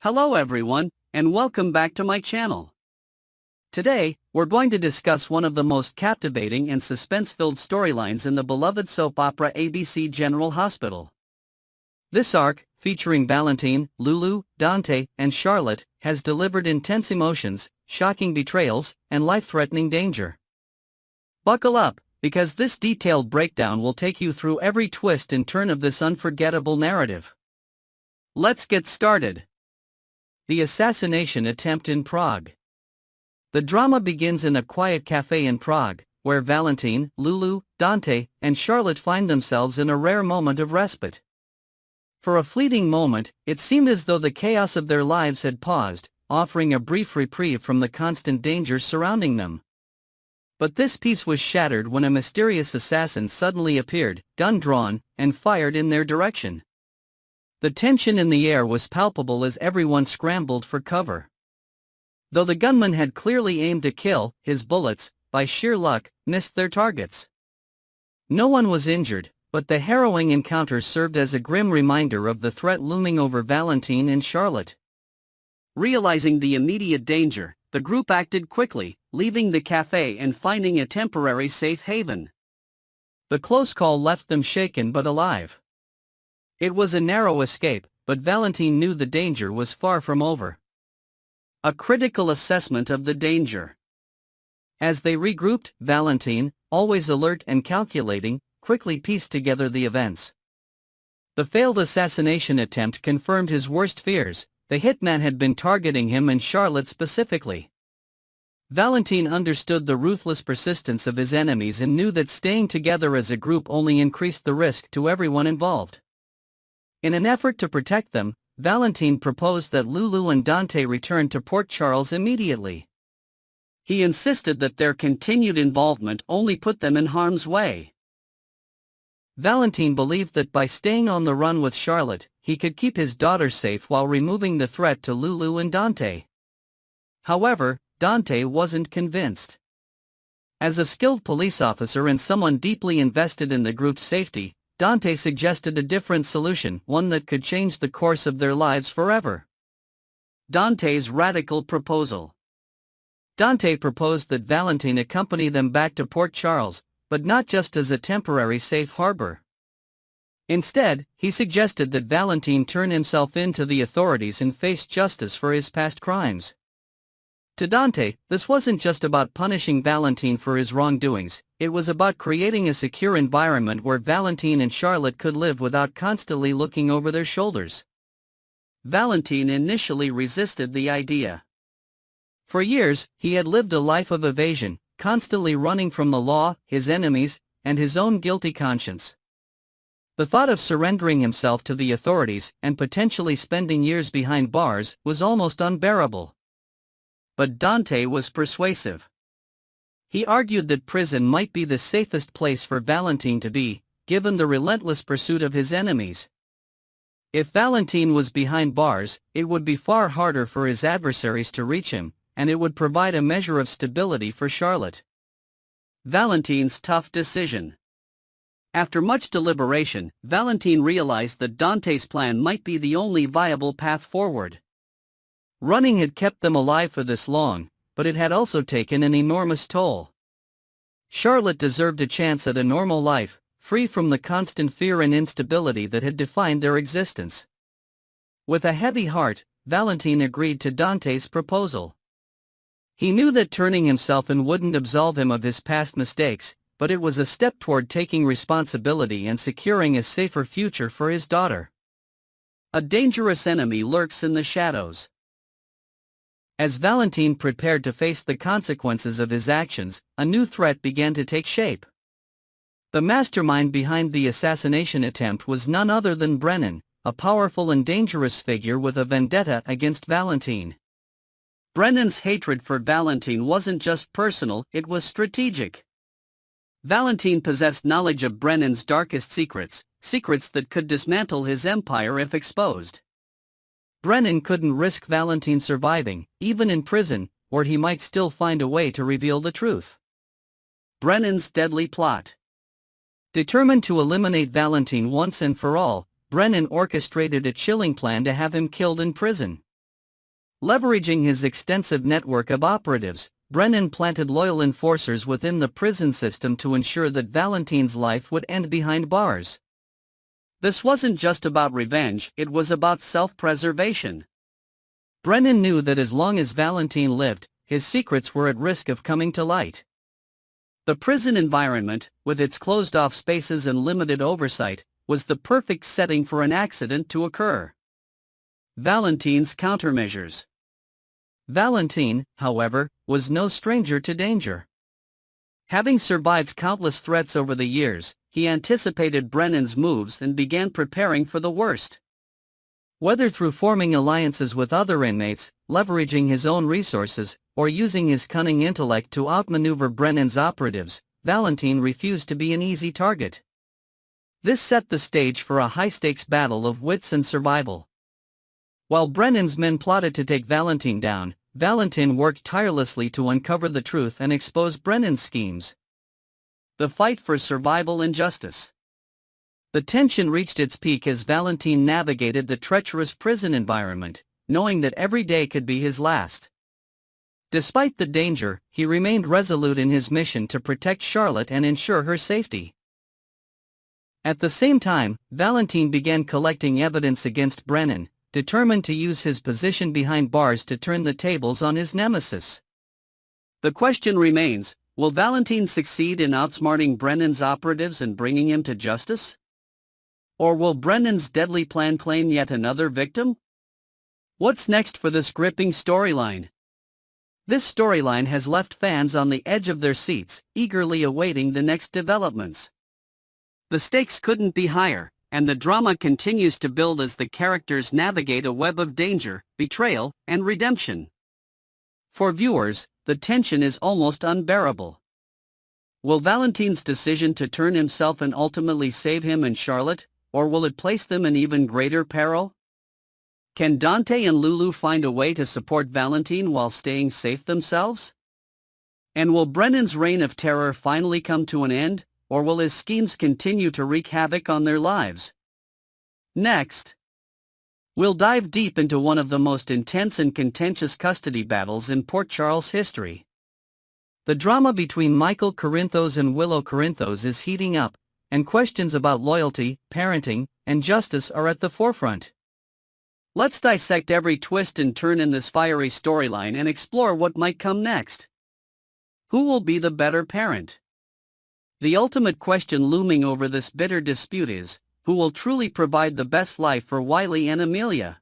Hello everyone, and welcome back to my channel. Today, we're going to discuss one of the most captivating and suspense-filled storylines in the beloved soap opera ABC General Hospital. This arc, featuring Valentin, Lulu, Dante, and Charlotte, has delivered intense emotions, shocking betrayals, and life-threatening danger. Buckle up, because this detailed breakdown will take you through every twist and turn of this unforgettable narrative. Let's get started. The assassination attempt in Prague. The drama begins in a quiet cafe in Prague, where Valentin, Lulu, Dante, and Charlotte find themselves in a rare moment of respite. For a fleeting moment, it seemed as though the chaos of their lives had paused, offering a brief reprieve from the constant danger surrounding them. But this peace was shattered when a mysterious assassin suddenly appeared, gun drawn, and fired in their direction. The tension in the air was palpable as everyone scrambled for cover. Though the gunman had clearly aimed to kill, his bullets, by sheer luck, missed their targets. No one was injured, but the harrowing encounter served as a grim reminder of the threat looming over Valentin and Charlotte. Realizing the immediate danger, the group acted quickly, leaving the cafe and finding a temporary safe haven. The close call left them shaken but alive. It was a narrow escape, but Valentin knew the danger was far from over. A critical assessment of the danger. As they regrouped, Valentin, always alert and calculating, quickly pieced together the events. The failed assassination attempt confirmed his worst fears. The hitman had been targeting him and Charlotte specifically. Valentin understood the ruthless persistence of his enemies and knew that staying together as a group only increased the risk to everyone involved. In an effort to protect them, Valentin proposed that Lulu and Dante return to Port Charles immediately. He insisted that their continued involvement only put them in harm's way. Valentin believed that by staying on the run with Charlotte, he could keep his daughter safe while removing the threat to Lulu and Dante. However, Dante wasn't convinced. As a skilled police officer and someone deeply invested in the group's safety, Dante suggested a different solution, one that could change the course of their lives forever. Dante's radical proposal. Dante proposed that Valentin accompany them back to Port Charles, but not just as a temporary safe harbor. Instead, he suggested that Valentin turn himself in to the authorities and face justice for his past crimes. To Dante, this wasn't just about punishing Valentin for his wrongdoings, it was about creating a secure environment where Valentin and Charlotte could live without constantly looking over their shoulders. Valentin initially resisted the idea. For years, he had lived a life of evasion, constantly running from the law, his enemies, and his own guilty conscience. The thought of surrendering himself to the authorities and potentially spending years behind bars was almost unbearable. But Dante was persuasive. He argued that prison might be the safest place for Valentin to be, given the relentless pursuit of his enemies. If Valentin was behind bars, it would be far harder for his adversaries to reach him, and it would provide a measure of stability for Charlotte. Valentin's tough decision. After much deliberation, Valentin realized that Dante's plan might be the only viable path forward. Running had kept them alive for this long, but it had also taken an enormous toll. Charlotte deserved a chance at a normal life, free from the constant fear and instability that had defined their existence. With a heavy heart, Valentin agreed to Dante's proposal. He knew that turning himself in wouldn't absolve him of his past mistakes, but it was a step toward taking responsibility and securing a safer future for his daughter. A dangerous enemy lurks in the shadows. As Valentin prepared to face the consequences of his actions, a new threat began to take shape. The mastermind behind the assassination attempt was none other than Brennan, a powerful and dangerous figure with a vendetta against Valentin. Brennan's hatred for Valentin wasn't just personal, it was strategic. Valentin possessed knowledge of Brennan's darkest secrets, secrets that could dismantle his empire if exposed. Brennan couldn't risk Valentin surviving, even in prison, where he might still find a way to reveal the truth. Brennan's deadly plot. Determined to eliminate Valentin once and for all, Brennan orchestrated a chilling plan to have him killed in prison. Leveraging his extensive network of operatives, Brennan planted loyal enforcers within the prison system to ensure that Valentin's life would end behind bars. This wasn't just about revenge, it was about self-preservation. Brennan knew that as long as Valentin lived, his secrets were at risk of coming to light. The prison environment, with its closed-off spaces and limited oversight, was the perfect setting for an accident to occur. Valentin's countermeasures. Valentin, however, was no stranger to danger. Having survived countless threats over the years, he anticipated Brennan's moves and began preparing for the worst. Whether through forming alliances with other inmates, leveraging his own resources, or using his cunning intellect to outmaneuver Brennan's operatives, Valentin refused to be an easy target. This set the stage for a high-stakes battle of wits and survival. While Brennan's men plotted to take Valentin down, Valentin worked tirelessly to uncover the truth and expose Brennan's schemes. The fight for survival and justice. The tension reached its peak as Valentin navigated the treacherous prison environment, knowing that every day could be his last. Despite the danger, he remained resolute in his mission to protect Charlotte and ensure her safety. At the same time, Valentin began collecting evidence against Brennan, determined to use his position behind bars to turn the tables on his nemesis. The question remains, will Valentin succeed in outsmarting Brennan's operatives and bringing him to justice? Or will Brennan's deadly plan claim yet another victim? What's next for this gripping storyline? This storyline has left fans on the edge of their seats, eagerly awaiting the next developments. The stakes couldn't be higher, and the drama continues to build as the characters navigate a web of danger, betrayal, and redemption. For viewers, the tension is almost unbearable. Will Valentin's decision to turn himself and ultimately save him and Charlotte, or will it place them in even greater peril? Can Dante and Lulu find a way to support Valentin while staying safe themselves? And will Brennan's reign of terror finally come to an end, or will his schemes continue to wreak havoc on their lives? Next, we'll dive deep into one of the most intense and contentious custody battles in Port Charles history. The drama between Michael-Willow and Willow-Willow is heating up, and questions about loyalty, parenting, and justice are at the forefront. Let's dissect every twist and turn in this fiery storyline and explore what might come next. Who will be the better parent? The ultimate question looming over this bitter dispute is, who will truly provide the best life for Wiley and Amelia?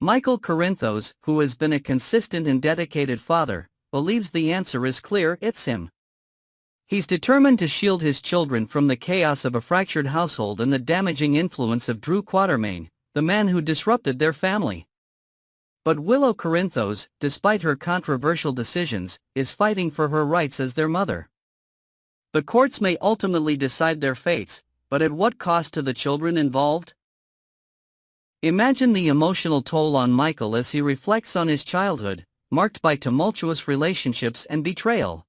Michael-Willow, who has been a consistent and dedicated father, believes the answer is clear: it's him. He's determined to shield his children from the chaos of a fractured household and the damaging influence of Drew Quatermain, the man who disrupted their family. But Willow-Willow, despite her controversial decisions, is fighting for her rights as their mother. The courts may ultimately decide their fates, but at what cost to the children involved? Imagine the emotional toll on Michael as he reflects on his childhood, marked by tumultuous relationships and betrayal.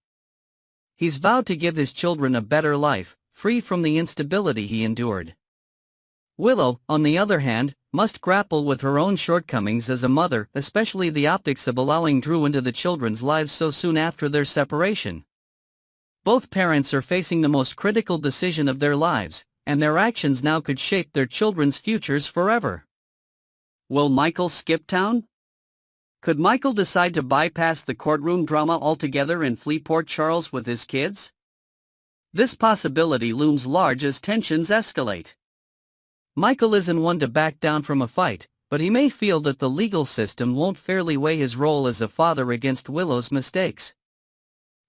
He's vowed to give his children a better life, free from the instability he endured. Willow, on the other hand, must grapple with her own shortcomings as a mother, especially the optics of allowing Drew into the children's lives so soon after their separation. Both parents are facing the most critical decision of their lives, and their actions now could shape their children's futures forever. Will Michael skip town? Could Michael decide to bypass the courtroom drama altogether and flee Port Charles with his kids? This possibility looms large as tensions escalate. Michael isn't one to back down from a fight, but he may feel that the legal system won't fairly weigh his role as a father against Willow's mistakes.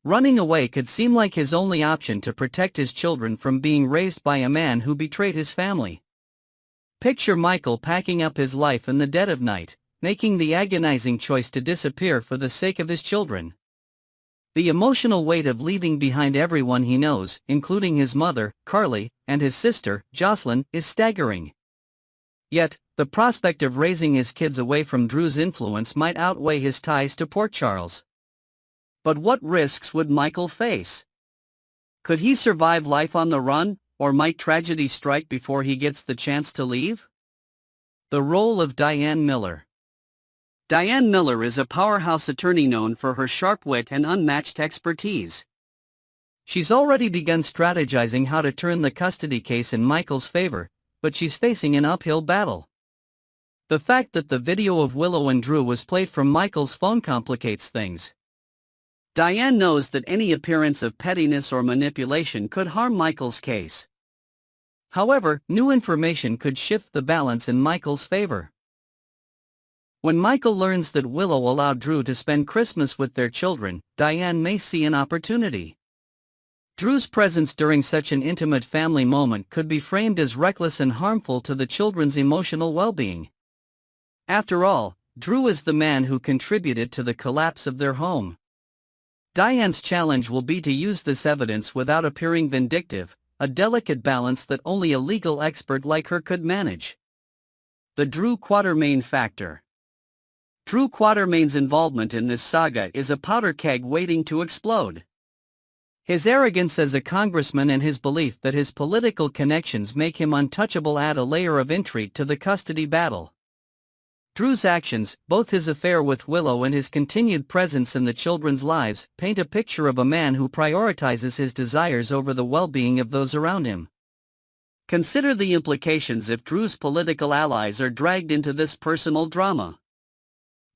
Running away could seem like his only option to protect his children from being raised by a man who betrayed his family. Picture Michael packing up his life in the dead of night, making the agonizing choice to disappear for the sake of his children. The emotional weight of leaving behind everyone he knows, including his mother, Carly, and his sister, Jocelyn, is staggering. Yet, the prospect of raising his kids away from Drew's influence might outweigh his ties to Port Charles. But what risks would Michael face? Could he survive life on the run, or might tragedy strike before he gets the chance to leave? The role of Diane Miller. Diane Miller is a powerhouse attorney known for her sharp wit and unmatched expertise. She's already begun strategizing how to turn the custody case in Michael's favor, but she's facing an uphill battle. The fact that the video of Willow and Drew was played from Michael's phone complicates things. Diane knows that any appearance of pettiness or manipulation could harm Michael's case. However, new information could shift the balance in Michael's favor. When Michael learns that Willow allowed Drew to spend Christmas with their children, Diane may see an opportunity. Drew's presence during such an intimate family moment could be framed as reckless and harmful to the children's emotional well-being. After all, Drew is the man who contributed to the collapse of their home. Diane's challenge will be to use this evidence without appearing vindictive, a delicate balance that only a legal expert like her could manage. The Drew Quatermain factor. Drew Quatermain's involvement in this saga is a powder keg waiting to explode. His arrogance as a congressman and his belief that his political connections make him untouchable add a layer of intrigue to the custody battle. Drew's actions, both his affair with Willow and his continued presence in the children's lives, paint a picture of a man who prioritizes his desires over the well-being of those around him. Consider the implications if Drew's political allies are dragged into this personal drama.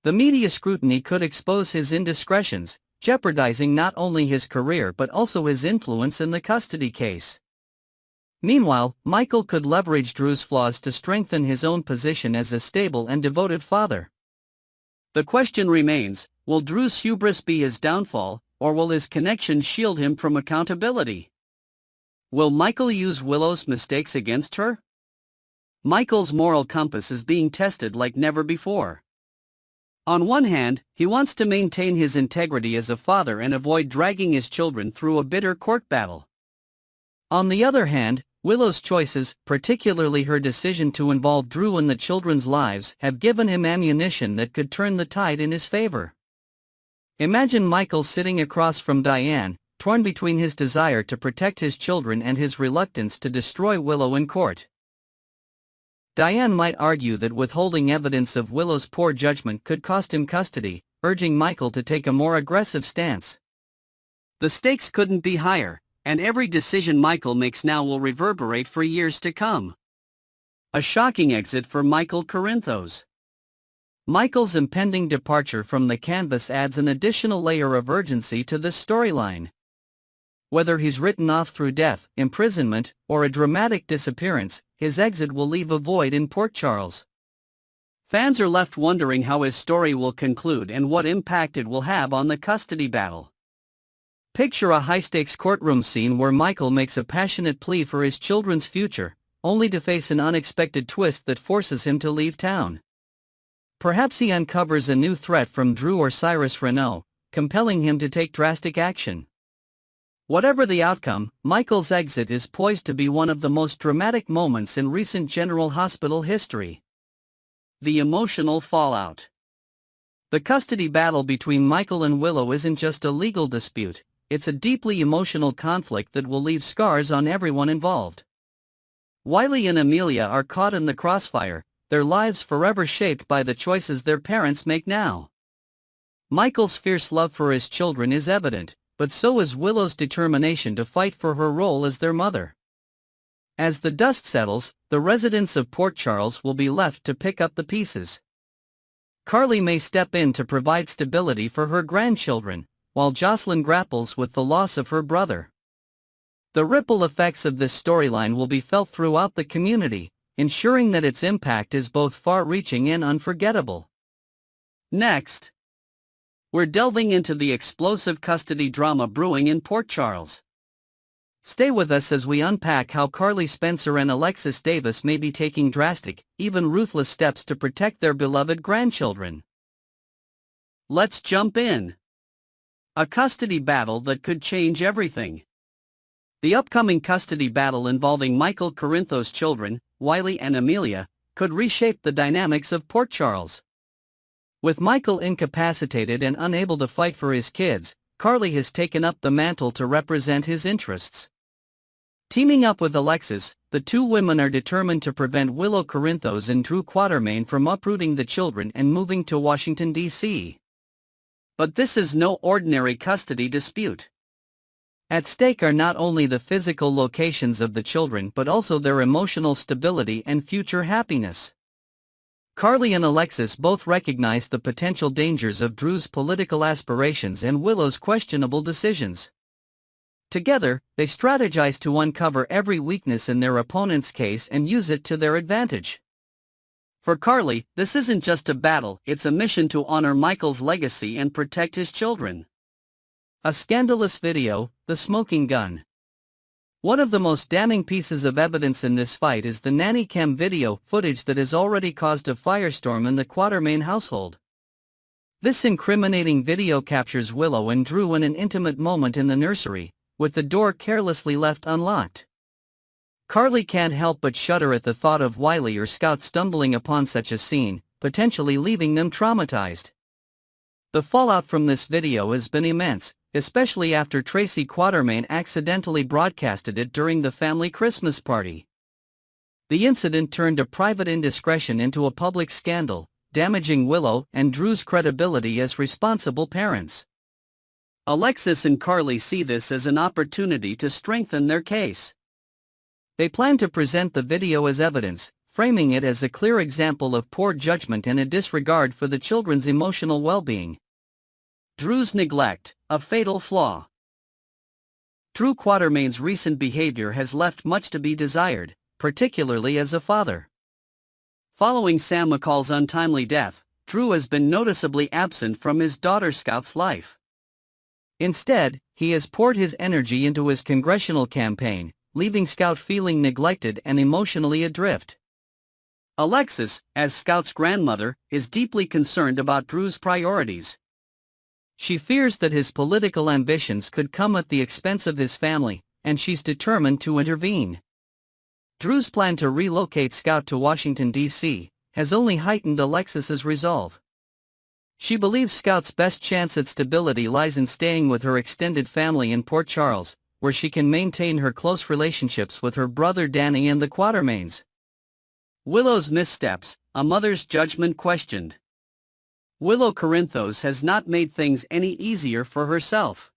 The media scrutiny could expose his indiscretions, jeopardizing not only his career but also his influence in the custody case. Meanwhile, Michael could leverage Drew's flaws to strengthen his own position as a stable and devoted father. The question remains, will Drew's hubris be his downfall, or will his connections shield him from accountability? Will Michael use Willow's mistakes against her? Michael's moral compass is being tested like never before. On one hand, he wants to maintain his integrity as a father and avoid dragging his children through a bitter court battle. On the other hand, Willow's choices, particularly her decision to involve Drew in the children's lives, have given him ammunition that could turn the tide in his favor. Imagine Michael sitting across from Diane, torn between his desire to protect his children and his reluctance to destroy Willow in court. Diane might argue that withholding evidence of Willow's poor judgment could cost him custody, urging Michael to take a more aggressive stance. The stakes couldn't be higher, and every decision Michael makes now will reverberate for years to come. A shocking exit for Michael Corinthos. Michael's impending departure from the canvas adds an additional layer of urgency to this storyline. Whether he's written off through death, imprisonment, or a dramatic disappearance, his exit will leave a void in Port Charles. Fans are left wondering how his story will conclude and what impact it will have on the custody battle. Picture a high-stakes courtroom scene where Michael makes a passionate plea for his children's future, only to face an unexpected twist that forces him to leave town. Perhaps he uncovers a new threat from Drew or Cyrus Renault, compelling him to take drastic action. Whatever the outcome, Michael's exit is poised to be one of the most dramatic moments in recent General Hospital history. The emotional fallout. The custody battle between Michael and Willow isn't just a legal dispute, it's a deeply emotional conflict that will leave scars on everyone involved. Wiley and Amelia are caught in the crossfire, their lives forever shaped by the choices their parents make now. Michael's fierce love for his children is evident, but so is Willow's determination to fight for her role as their mother. As the dust settles, the residents of Port Charles will be left to pick up the pieces. Carly may step in to provide stability for her grandchildren, while Jocelyn grapples with the loss of her brother. The ripple effects of this storyline will be felt throughout the community, ensuring that its impact is both far-reaching and unforgettable. Next, we're delving into the explosive custody drama brewing in Port Charles. Stay with us as we unpack how Carly Spencer and Alexis Davis may be taking drastic, even ruthless steps to protect their beloved grandchildren. Let's jump in. A custody battle that could change everything. The upcoming custody battle involving Michael Corinthos' children, Wiley and Amelia, could reshape the dynamics of Port Charles. With Michael incapacitated and unable to fight for his kids, Carly has taken up the mantle to represent his interests. Teaming up with Alexis, the two women are determined to prevent Willow Corinthos and Drew Quatermain from uprooting the children and moving to Washington, D.C. But this is no ordinary custody dispute. At stake are not only the physical locations of the children but also their emotional stability and future happiness. Carly and Alexis both recognize the potential dangers of Drew's political aspirations and Willow's questionable decisions. Together, they strategize to uncover every weakness in their opponent's case and use it to their advantage. For Carly, this isn't just a battle, it's a mission to honor Michael's legacy and protect his children. A scandalous video, the smoking gun. One of the most damning pieces of evidence in this fight is the nanny cam video footage that has already caused a firestorm in the Quatermain household. This incriminating video captures Willow and Drew in an intimate moment in the nursery, with the door carelessly left unlocked. Carly can't help but shudder at the thought of Wiley or Scout stumbling upon such a scene, potentially leaving them traumatized. The fallout from this video has been immense, especially after Tracy Quatermain accidentally broadcasted it during the family Christmas party. The incident turned a private indiscretion into a public scandal, damaging Willow and Drew's credibility as responsible parents. Alexis and Carly see this as an opportunity to strengthen their case. They plan to present the video as evidence, framing it as a clear example of poor judgment and a disregard for the children's emotional well-being. Drew's neglect, a fatal flaw. Drew Quatermain's recent behavior has left much to be desired, particularly as a father. Following Sam McCall's untimely death, Drew has been noticeably absent from his daughter Scout's life. Instead, he has poured his energy into his congressional campaign, leaving Scout feeling neglected and emotionally adrift. Alexis, as Scout's grandmother, is deeply concerned about Drew's priorities. She fears that his political ambitions could come at the expense of his family, and she's determined to intervene. Drew's plan to relocate Scout to Washington, D.C., has only heightened Alexis's resolve. She believes Scout's best chance at stability lies in staying with her extended family in Port Charles, where she can maintain her close relationships with her brother Danny and the Quatermains. Willow's missteps, a mother's judgment questioned. Willow Corinthos has not made things any easier for herself.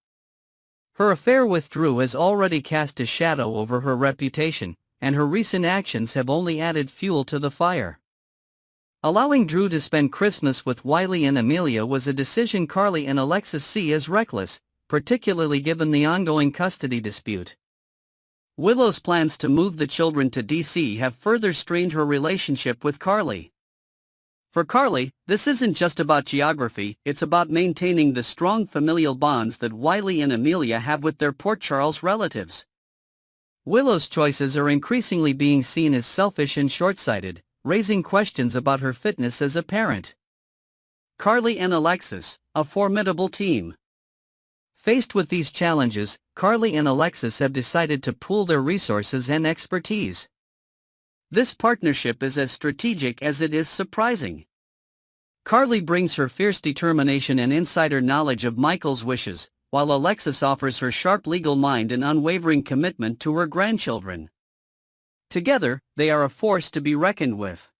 Her affair with Drew has already cast a shadow over her reputation, and her recent actions have only added fuel to the fire. Allowing Drew to spend Christmas with Wiley and Amelia was a decision Carly and Alexis see as reckless, particularly given the ongoing custody dispute. Willow's plans to move the children to D.C. have further strained her relationship with Carly. For Carly, this isn't just about geography, it's about maintaining the strong familial bonds that Wiley and Amelia have with their Port Charles relatives. Willow's choices are increasingly being seen as selfish and short-sighted, raising questions about her fitness as a parent. Carly and Alexis, a formidable team. Faced with these challenges, Carly and Alexis have decided to pool their resources and expertise. This partnership is as strategic as it is surprising. Carly brings her fierce determination and insider knowledge of Michael's wishes, while Alexis offers her sharp legal mind and unwavering commitment to her grandchildren. Together, they are a force to be reckoned with.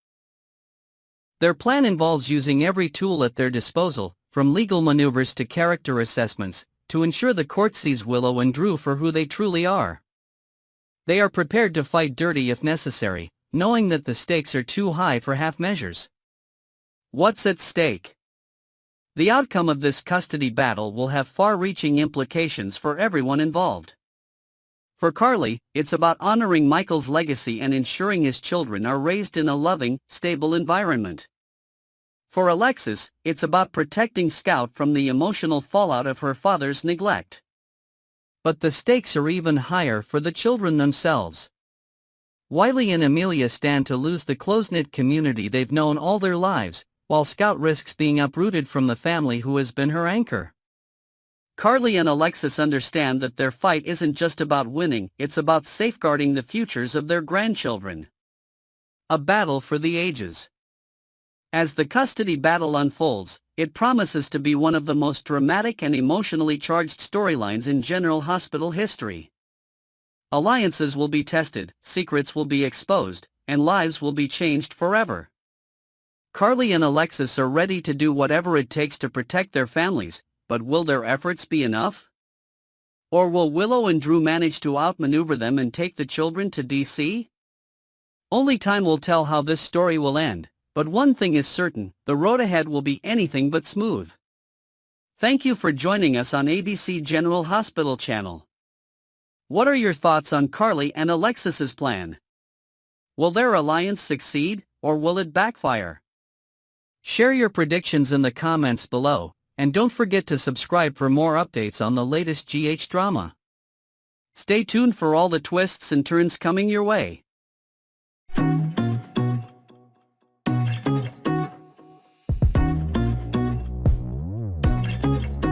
Their plan involves using every tool at their disposal, from legal maneuvers to character assessments, to ensure the court sees Willow and Drew for who they truly are. They are prepared to fight dirty if necessary, knowing that the stakes are too high for half measures. What's at stake? The outcome of this custody battle will have far-reaching implications for everyone involved. For Carly, it's about honoring Michael's legacy and ensuring his children are raised in a loving, stable environment. For Alexis, it's about protecting Scout from the emotional fallout of her father's neglect. But the stakes are even higher for the children themselves. Wiley and Amelia stand to lose the close-knit community they've known all their lives, while Scout risks being uprooted from the family who has been her anchor. Carly and Alexis understand that their fight isn't just about winning, it's about safeguarding the futures of their grandchildren. A battle for the ages. As the custody battle unfolds, it promises to be one of the most dramatic and emotionally charged storylines in General Hospital history. Alliances will be tested, secrets will be exposed, and lives will be changed forever. Carly and Alexis are ready to do whatever it takes to protect their families, but will their efforts be enough? Or will Willow and Drew manage to outmaneuver them and take the children to DC? Only time will tell how this story will end, but one thing is certain, the road ahead will be anything but smooth. Thank you for joining us on ABC General Hospital channel. What are your thoughts on Carly and Alexis's plan? Will their alliance succeed, or will it backfire? Share your predictions in the comments below, and don't forget to subscribe for more updates on the latest GH drama. Stay tuned for all the twists and turns coming your way.